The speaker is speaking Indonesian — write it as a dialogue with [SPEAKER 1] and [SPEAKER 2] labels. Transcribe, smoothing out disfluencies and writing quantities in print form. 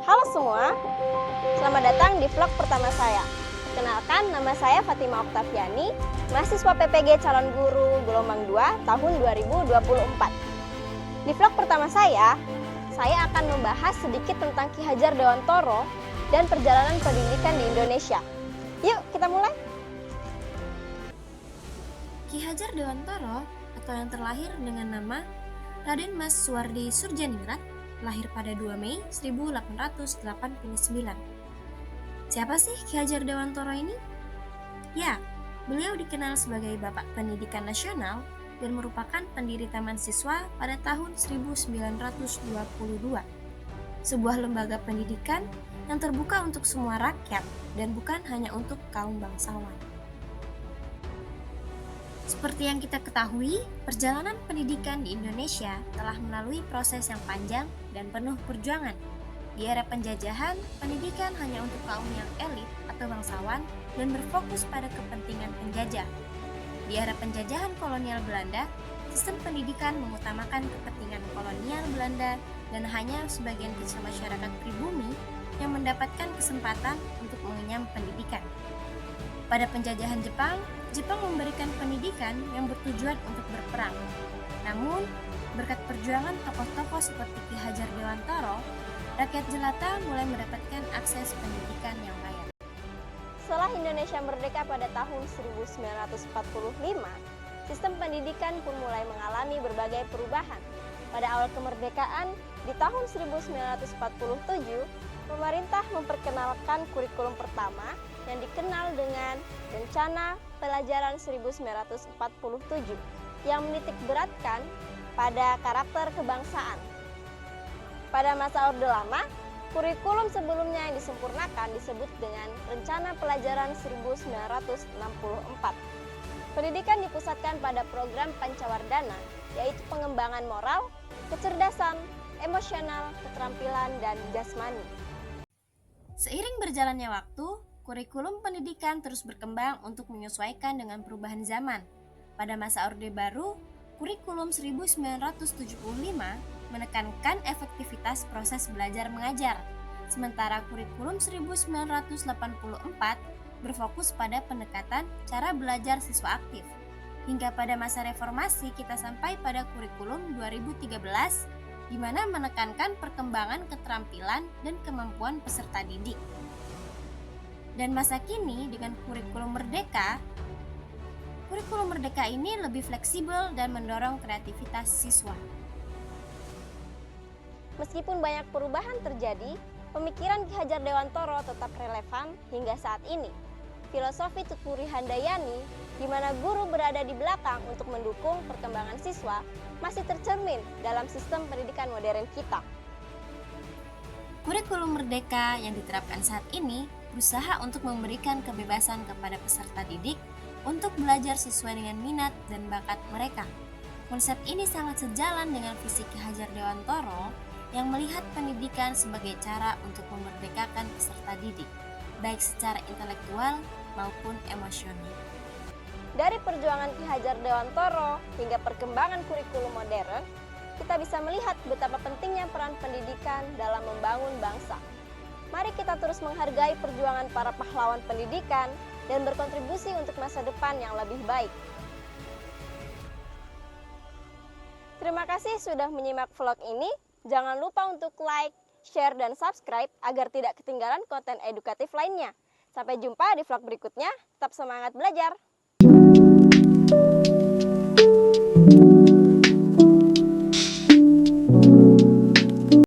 [SPEAKER 1] Halo semua, selamat datang di vlog pertama saya. Kenalkan, nama saya Fatima Oktaviani, mahasiswa PPG Calon Guru Gelombang 2 tahun 2024. Di vlog pertama saya akan membahas sedikit tentang Ki Hajar Dewantara dan perjalanan pendidikan di Indonesia. Yuk, kita mulai.
[SPEAKER 2] Ki Hajar Dewantara atau yang terlahir dengan nama Raden Mas Suwardi Surjaningrat lahir pada 2 Mei 1889. Siapa sih Ki Hajar Dewantara ini? Ya, beliau dikenal sebagai Bapak Pendidikan Nasional dan merupakan pendiri Taman Siswa pada tahun 1922. Sebuah lembaga pendidikan yang terbuka untuk semua rakyat dan bukan hanya untuk kaum bangsawan. Seperti yang kita ketahui, perjalanan pendidikan di Indonesia telah melalui proses yang panjang dan penuh perjuangan. Di era penjajahan, pendidikan hanya untuk kaum yang elit atau bangsawan dan berfokus pada kepentingan penjajah. Di era penjajahan kolonial Belanda, sistem pendidikan mengutamakan kepentingan kolonial Belanda dan hanya sebagian kecil masyarakat pribumi yang mendapatkan kesempatan untuk mengenyam pendidikan. Pada penjajahan Jepang memberikan pendidikan yang bertujuan untuk berperang. Namun, berkat perjuangan tokoh-tokoh seperti Ki Hajar Dewantara, rakyat jelata mulai mendapatkan akses pendidikan yang layak.
[SPEAKER 1] Setelah Indonesia merdeka pada tahun 1945, sistem pendidikan pun mulai mengalami berbagai perubahan. Pada awal kemerdekaan, di tahun 1947, pemerintah memperkenalkan kurikulum pertama yang dikenal dengan Rencana Pelajaran 1947 yang menitik beratkan pada karakter kebangsaan. Pada masa Orde Lama, kurikulum sebelumnya yang disempurnakan disebut dengan Rencana Pelajaran 1964. Pendidikan dipusatkan pada program Pancawardana, yaitu pengembangan moral, kecerdasan, emosional, keterampilan, dan jasmani.
[SPEAKER 2] Seiring berjalannya waktu, kurikulum pendidikan terus berkembang untuk menyesuaikan dengan perubahan zaman. Pada masa Orde Baru, kurikulum 1975 menekankan efektivitas proses belajar mengajar, sementara kurikulum 1984 berfokus pada pendekatan cara belajar siswa aktif. Hingga pada masa reformasi kita sampai pada kurikulum 2013, di mana menekankan perkembangan keterampilan dan kemampuan peserta didik. Dan masa kini dengan kurikulum merdeka ini lebih fleksibel dan mendorong kreativitas siswa.
[SPEAKER 1] Meskipun banyak perubahan terjadi, pemikiran Ki Hajar Dewantara tetap relevan hingga saat ini. Filosofi Tutpuri Handayani, di mana guru berada di belakang untuk mendukung perkembangan siswa, masih tercermin dalam sistem pendidikan modern kita.
[SPEAKER 2] Kurikulum merdeka yang diterapkan saat ini berusaha untuk memberikan kebebasan kepada peserta didik untuk belajar sesuai dengan minat dan bakat mereka. Konsep ini sangat sejalan dengan visi Ki Hajar Dewantara yang melihat pendidikan sebagai cara untuk memerdekakan peserta didik, baik secara intelektual maupun emosional.
[SPEAKER 1] Dari perjuangan Ki Hajar Dewantara hingga perkembangan kurikulum modern, kita bisa melihat betapa pentingnya peran pendidikan dalam membangun bangsa. Mari kita terus menghargai perjuangan para pahlawan pendidikan dan berkontribusi untuk masa depan yang lebih baik. Terima kasih sudah menyimak vlog ini. Jangan lupa untuk like, share, dan subscribe agar tidak ketinggalan konten edukatif lainnya. Sampai jumpa di vlog berikutnya. Tetap semangat belajar!